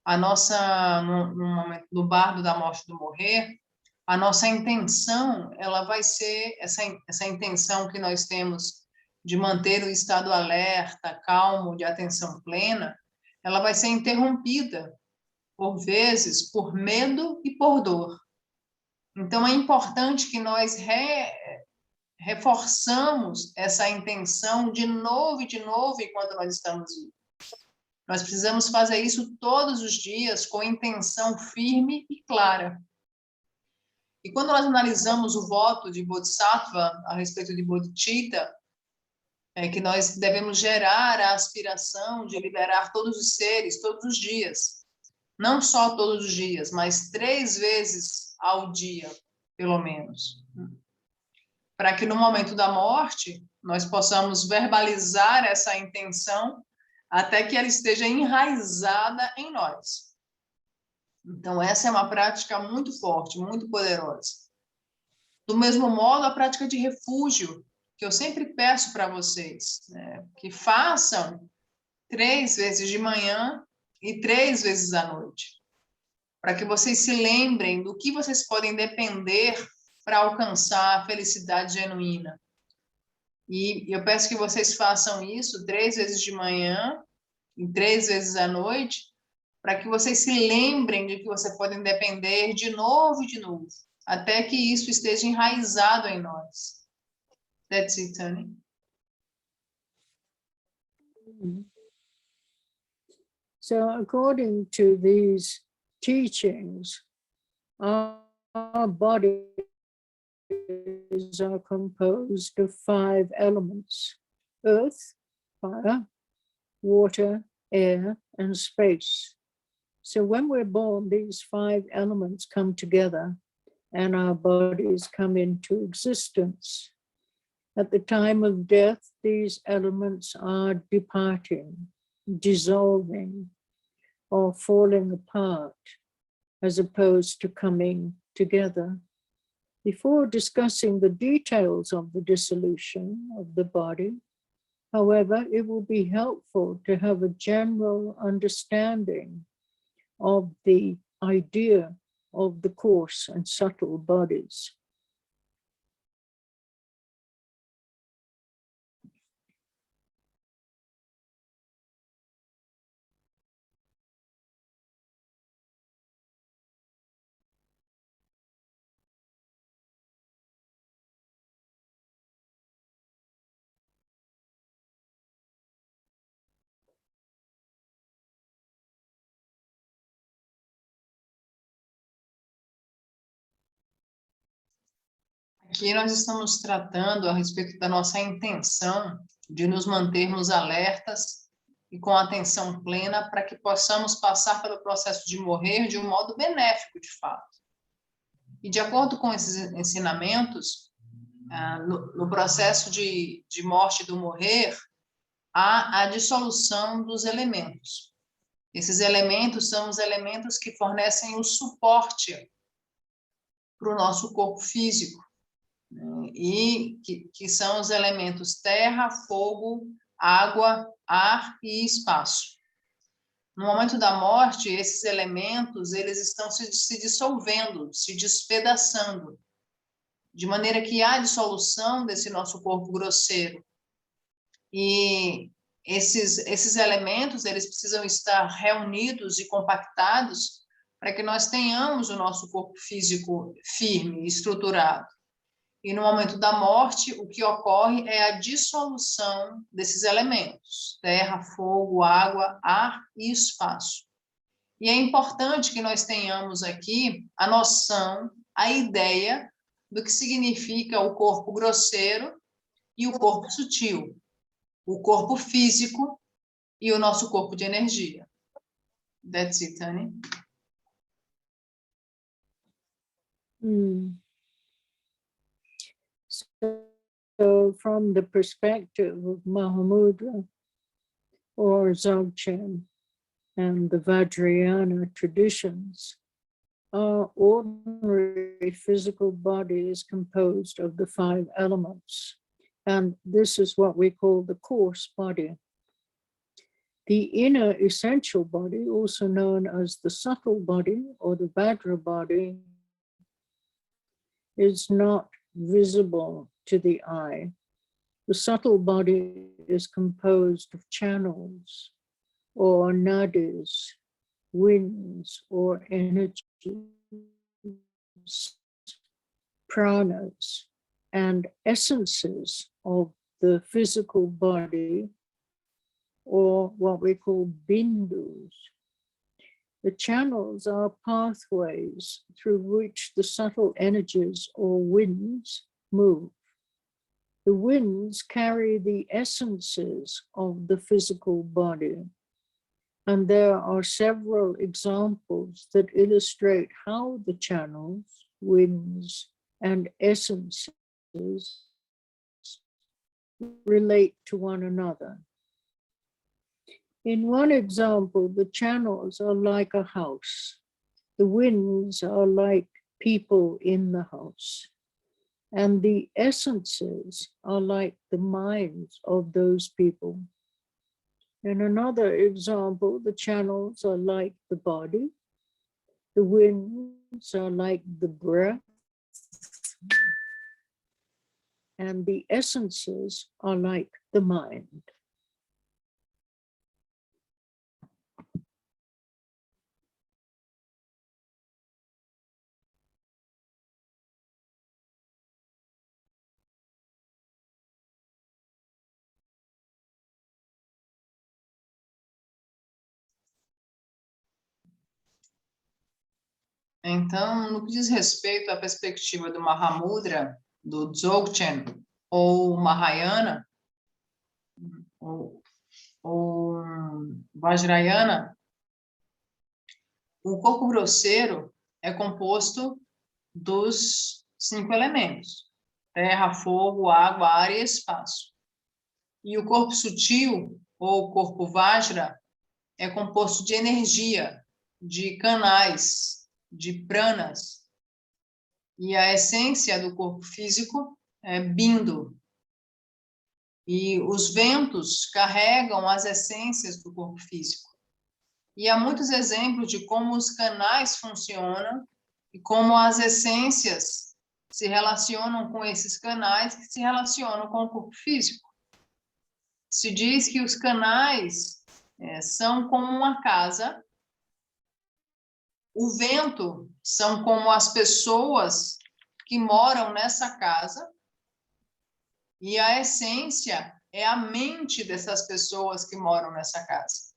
no momento do bardo da morte do morrer, a nossa intenção, ela vai ser essa intenção que nós temos de manter o estado alerta, calmo, de atenção plena, ela vai ser interrompida, por vezes, por medo e por dor. Então, é importante que nós reforçamos essa intenção de novo e de novo enquanto nós estamos vivos. Nós precisamos fazer isso todos os dias com intenção firme e clara. E quando nós analisamos o voto de Bodhisattva a respeito de Bodhicitta, é que nós devemos gerar a aspiração de liberar todos os seres, todos os dias. Não só todos os dias, mas 3 vezes ao dia, pelo menos. Para que no momento da morte, nós possamos verbalizar essa intenção até que ela esteja enraizada em nós. Então, essa é uma prática muito forte, muito poderosa. Do mesmo modo, a prática de refúgio, que eu sempre peço para vocês, né, que façam 3 vezes de manhã e 3 vezes à noite, para que vocês se lembrem do que vocês podem depender para alcançar a felicidade genuína. E eu peço que vocês façam isso 3 vezes de manhã e 3 vezes à noite, para que vocês se lembrem de que vocês podem depender de novo, até que isso esteja enraizado em nós. That's it, Tani. So according to these teachings, our bodies are composed of 5 elements: earth, fire, water, air, and space. So when we're born, these 5 elements come together and our bodies come into existence. At the time of death, these elements are departing, dissolving, or falling apart, as opposed to coming together. Before discussing the details of the dissolution of the body, however, it will be helpful to have a general understanding of the idea of the coarse and subtle bodies. Aqui nós estamos tratando a respeito da nossa intenção de nos mantermos alertas e com atenção plena para que possamos passar pelo processo de morrer de um modo benéfico, de fato. E de acordo com esses ensinamentos, no processo de morte do morrer, há a dissolução dos elementos. Esses elementos são os elementos que fornecem o suporte para o nosso corpo físico, né? E que são os elementos terra, fogo, água, ar e espaço. No momento da morte, esses elementos eles estão se dissolvendo, se despedaçando, de maneira que há dissolução desse nosso corpo grosseiro. E esses elementos eles precisam estar reunidos e compactados para que nós tenhamos o nosso corpo físico firme, estruturado. E no momento da morte, o que ocorre é a dissolução desses elementos, terra, fogo, água, ar e espaço. E é importante que nós tenhamos aqui a noção, a ideia do que significa o corpo grosseiro e o corpo sutil, o corpo físico e o nosso corpo de energia. That's it, Tani. So from the perspective of Mahamudra or Dzogchen and the Vajrayana traditions, our ordinary physical body is composed of the 5 elements, and this is what we call the coarse body. The inner essential body, also known as the subtle body or the Vajra body, is not visible to the eye. The subtle body is composed of channels or nadis, winds or energies, pranas, and essences of the physical body, or what we call bindus. The channels are pathways through which the subtle energies or winds move. The winds carry the essences of the physical body, and there are several examples that illustrate how the channels, winds, and essences relate to one another. In one example, the channels are like a house. The winds are like people in the house. And the essences are like the minds of those people. In another example, the channels are like the body. The winds are like the breath. And the essences are like the mind. Então, no que diz respeito à perspectiva do Mahamudra, do Dzogchen ou Mahayana, ou Vajrayana, o corpo grosseiro é composto dos 5 elementos: terra, fogo, água, ar e espaço. E o corpo sutil, ou corpo Vajra, é composto de energia, de canais, de pranas. E a essência do corpo físico é Bindu. E os ventos carregam as essências do corpo físico. E há muitos exemplos de como os canais funcionam e como as essências se relacionam com esses canais que se relacionam com o corpo físico. Se diz que os canais são como uma casa, o vento são como as pessoas que moram nessa casa, e a essência é a mente dessas pessoas que moram nessa casa.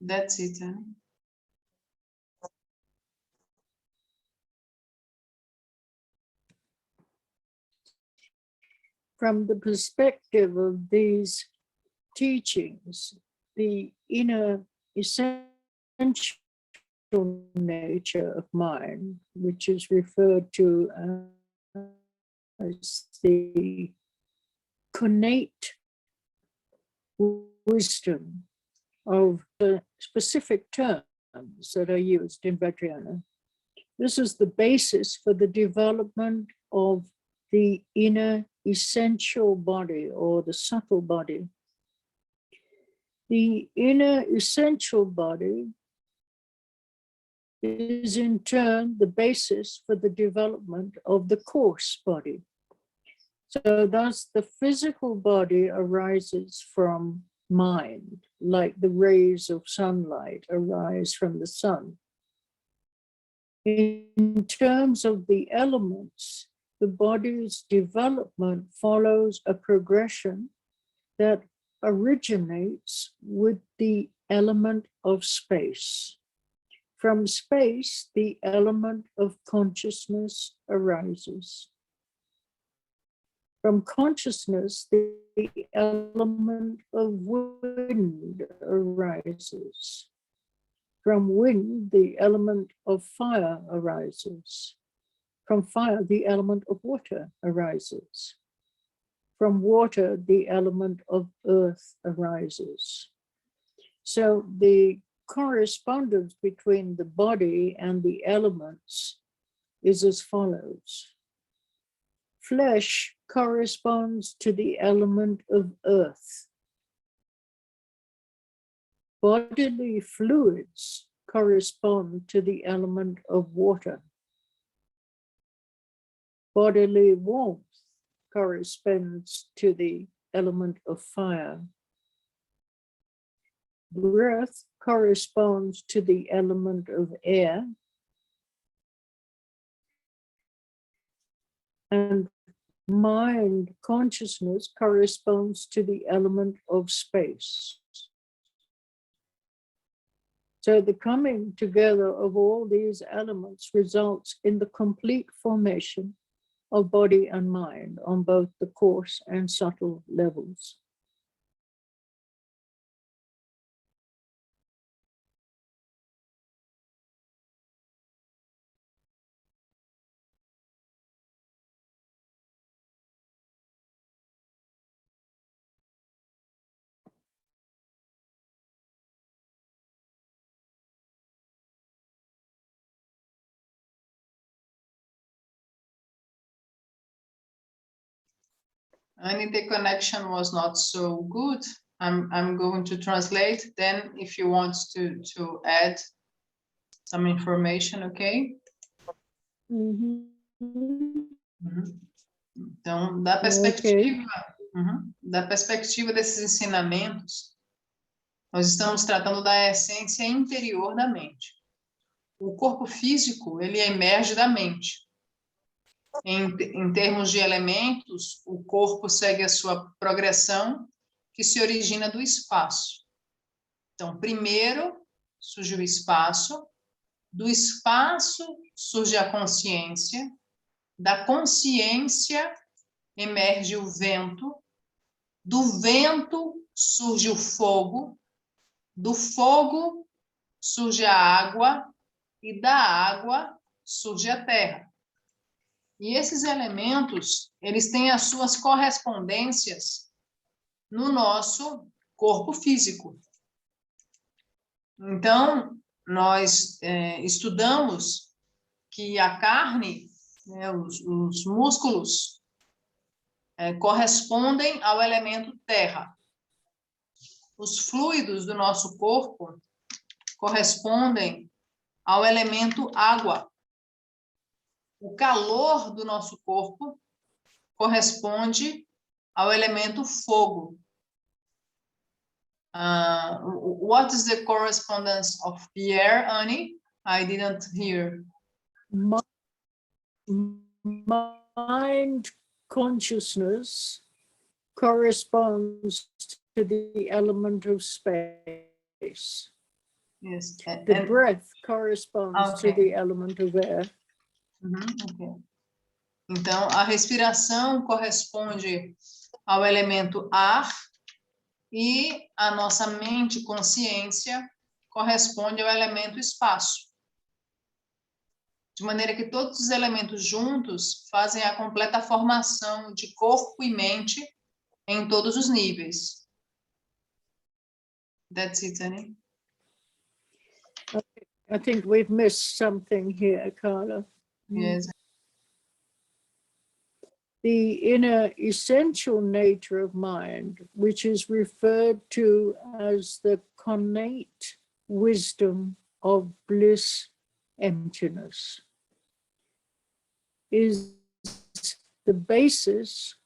That's it, né? from the perspective of these teachings, the inner essential nature of mind, which is referred to as the connate wisdom of the specific terms that are used in Vajrayana. This is the basis for the development of the inner essential body or the subtle body. The inner essential body is in turn the basis for the development of the coarse body. So thus the physical body arises from mind, like the rays of sunlight arise from the sun. In terms of the elements, the body's development follows a progression that originates with the element of space. From space, the element of consciousness arises. From consciousness, the element of wind arises. From wind, the element of fire arises. From fire, the element of water arises. From water, the element of earth arises. So the correspondence between the body and the elements is as follows. Flesh corresponds to the element of earth. Bodily fluids correspond to the element of water. Bodily warmth corresponds to the element of fire. Breath corresponds to the element of air. And mind consciousness corresponds to the element of space. So the coming together of all these elements results in the complete formation of body and mind on both the coarse and subtle levels. And the connection was not so good. I'm going to translate. Then, if you want to add some information, okay? Então, da perspectiva desses ensinamentos, nós estamos tratando da essência interior da mente. O corpo físico, ele emerge da mente. Em termos de elementos, o corpo segue a sua progressão, que se origina do espaço. Então, primeiro surge o espaço, do espaço surge a consciência, da consciência emerge o vento, do vento surge o fogo, do fogo surge a água e da água surge a terra. E esses elementos, eles têm as suas correspondências no nosso corpo físico. Então, nós estudamos que a carne, né, os músculos, correspondem ao elemento terra. Os fluidos do nosso corpo correspondem ao elemento água. O calor do nosso corpo corresponde ao elemento fogo. What is the correspondence of the air, Annie? I didn't hear. Mind consciousness corresponds to the element of space. Yes. The breath corresponds to the element of air. Okay. Então, a respiração corresponde ao elemento ar e a nossa mente, consciência, corresponde ao elemento espaço. De maneira que todos os elementos juntos fazem a completa formação de corpo e mente em todos os níveis. That's it, Annie. I think we've missed something here, Carla. Yes. The inner essential nature of mind, which is referred to as the connate wisdom of bliss emptiness, is the basis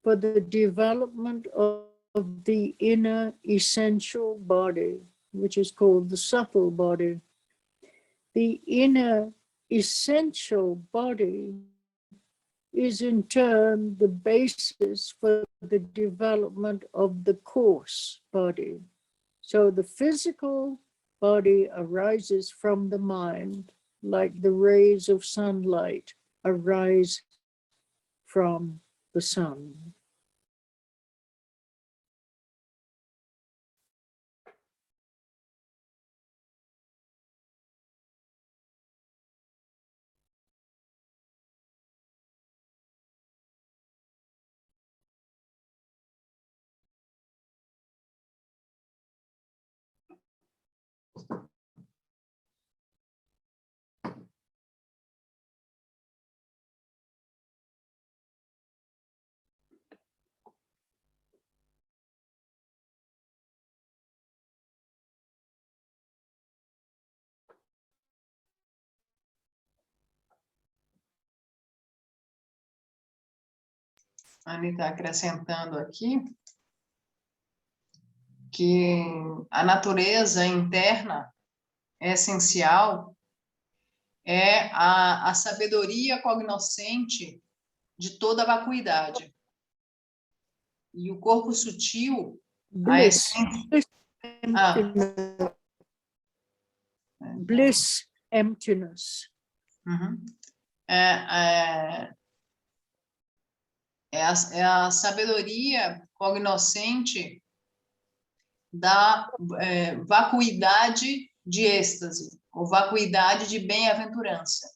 for the development of the inner essential body, which is called the subtle body. The inner essential body is in turn the basis for the development of the coarse body. So the physical body arises from the mind, like the rays of sunlight arise from the sun. A Annie está acrescentando aqui que a natureza interna essencial é a sabedoria cognoscente de toda a vacuidade. E o corpo sutil, Bliss. Ah. Bliss emptiness. Uhum. É a sabedoria cognoscente da vacuidade de êxtase, ou vacuidade de bem-aventurança.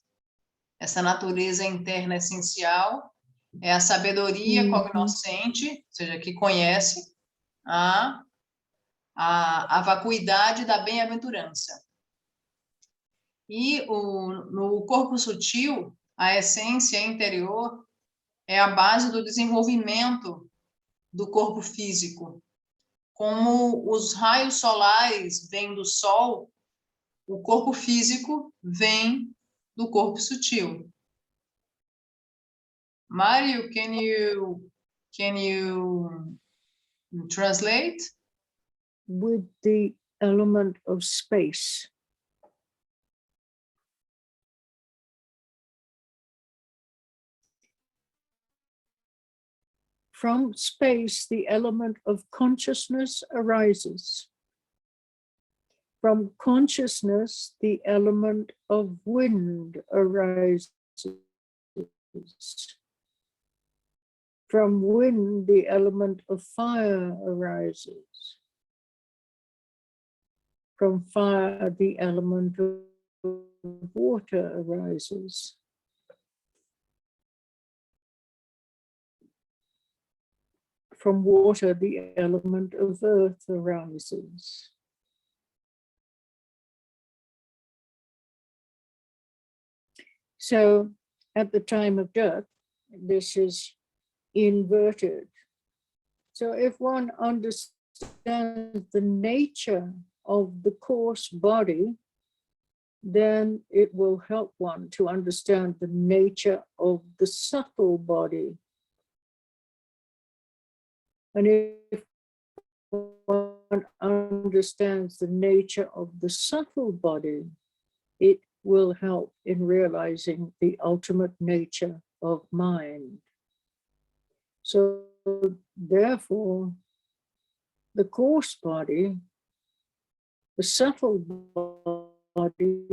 Essa natureza interna essencial é a sabedoria cognoscente, ou seja, que conhece a vacuidade da bem-aventurança. E no corpo sutil, a essência interior é a base do desenvolvimento do corpo físico. Como os raios solares vêm do sol, o corpo físico vem do corpo sutil. Mário, can you translate? With the element of space. From space, the element of consciousness arises. From consciousness, the element of wind arises. From wind, the element of fire arises. From fire, the element of water arises. From water, the element of earth arises. So at the time of death, this is inverted. So if one understands the nature of the coarse body, then it will help one to understand the nature of the subtle body. And if one understands the nature of the subtle body, it will help in realizing the ultimate nature of mind. So therefore, the coarse body, the subtle body,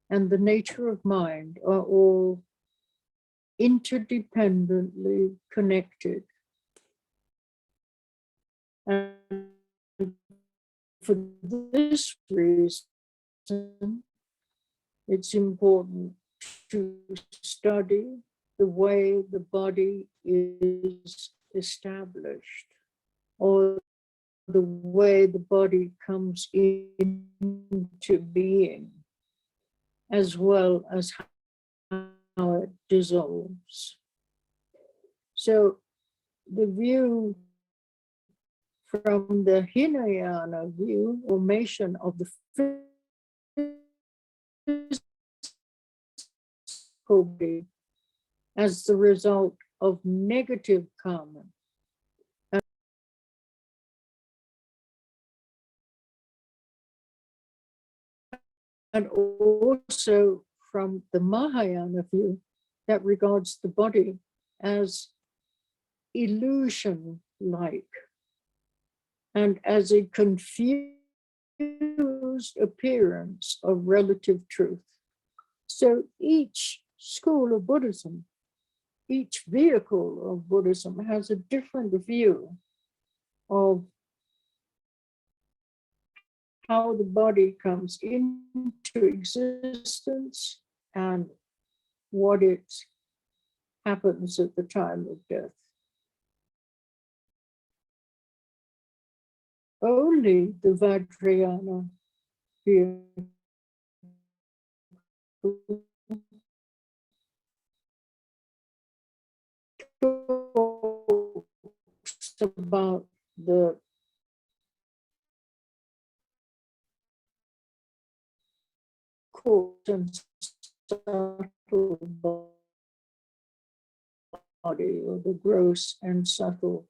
and the nature of mind are all interdependently connected. And for this reason, it's important to study the way the body is established, or the way the body comes into being, as well as how it dissolves. So the view from the Hinayana view, formation of the physical body as the result of negative karma. And also from the Mahayana view that regards the body as illusion-like and as a confused appearance of relative truth. So each school of Buddhism, each vehicle of Buddhism has a different view of how the body comes into existence and what it happens at the time of death. Only the Vajrayana view talks about the coarse and subtle body, or the gross and subtle.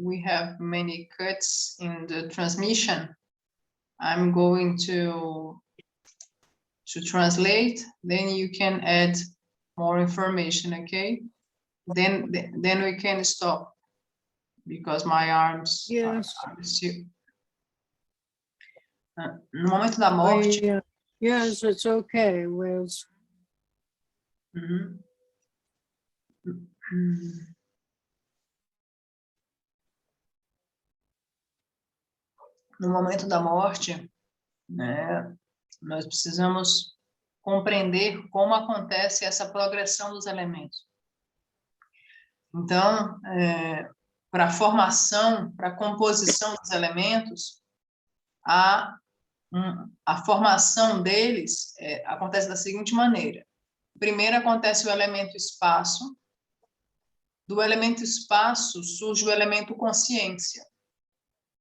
We have many cuts in the transmission. I'm going to translate, then you can add more information, okay? Then we can stop, because my arms Yes. are still. No momento da morte. Yes, it's okay, Wills. No momento da morte, né, nós precisamos compreender como acontece essa progressão dos elementos. Então, para a formação, para a composição dos elementos, a formação deles acontece da seguinte maneira. Primeiro acontece o elemento espaço. Do elemento espaço surge o elemento consciência.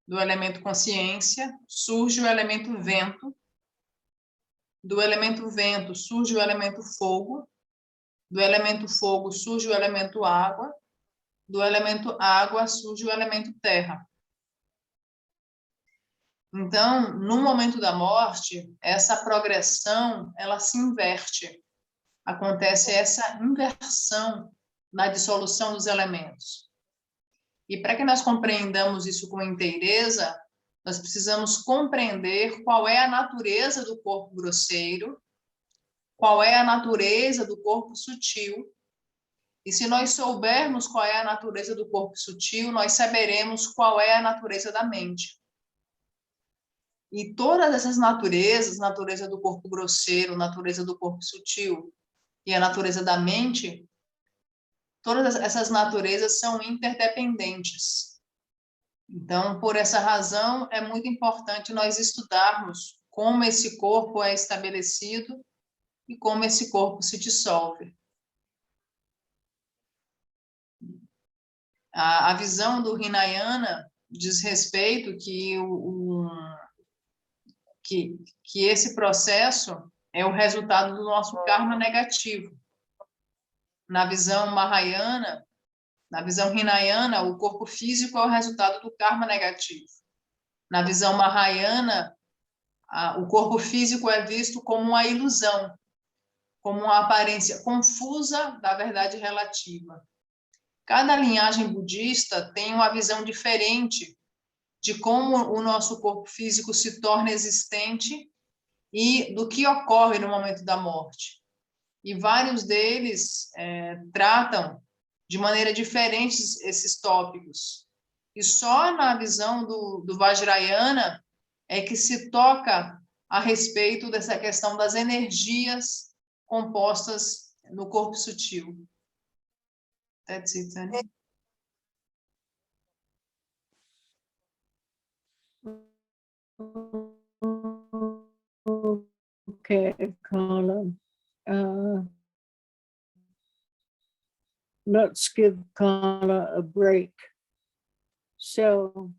Do elemento consciência surge o elemento vento. Do elemento vento surge o elemento fogo. Do elemento fogo surge o elemento água. Do elemento água surge o elemento terra. Então, no momento da morte, essa progressão, ela se inverte. Acontece essa inversão na dissolução dos elementos. E para que nós compreendamos isso com inteireza, nós precisamos compreender qual é a natureza do corpo grosseiro, qual é a natureza do corpo sutil. E se nós soubermos qual é a natureza do corpo sutil, nós saberemos qual é a natureza da mente. E todas essas naturezas, natureza do corpo grosseiro, natureza do corpo sutil e a natureza da mente, todas essas naturezas são interdependentes. Então, por essa razão, é muito importante nós estudarmos como esse corpo é estabelecido e como esse corpo se dissolve. A visão do Hinayana diz respeito que esse processo é o resultado do nosso karma negativo. Na visão Mahayana, na visão Hinayana, o corpo físico é o resultado do karma negativo. Na visão Mahayana, o corpo físico é visto como uma ilusão, como uma aparência confusa da verdade relativa. Cada linhagem budista tem uma visão diferente de como o nosso corpo físico se torna existente e do que ocorre no momento da morte. E vários deles tratam de maneira diferente esses tópicos. E só na visão do Vajrayana é que se toca a respeito dessa questão das energias compostas no corpo sutil. That's it, Annie. Okay, Carla. Let's give Carla a break. So,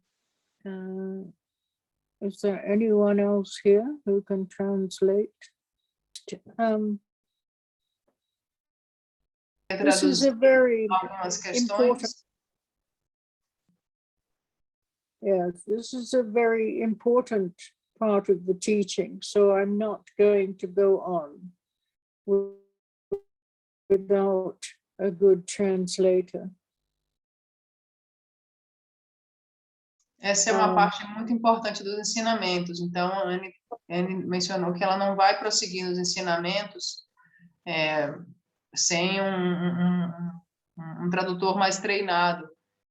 is there anyone else here who can translate? This is a very Algumas important. questões. Yes, this is a very important part of the teaching, so I'm not going to go on without a good translator. Essa é uma parte muito importante dos ensinamentos. Então, a Anne mencionou que ela não vai prosseguir nos ensinamentos sem um tradutor mais treinado.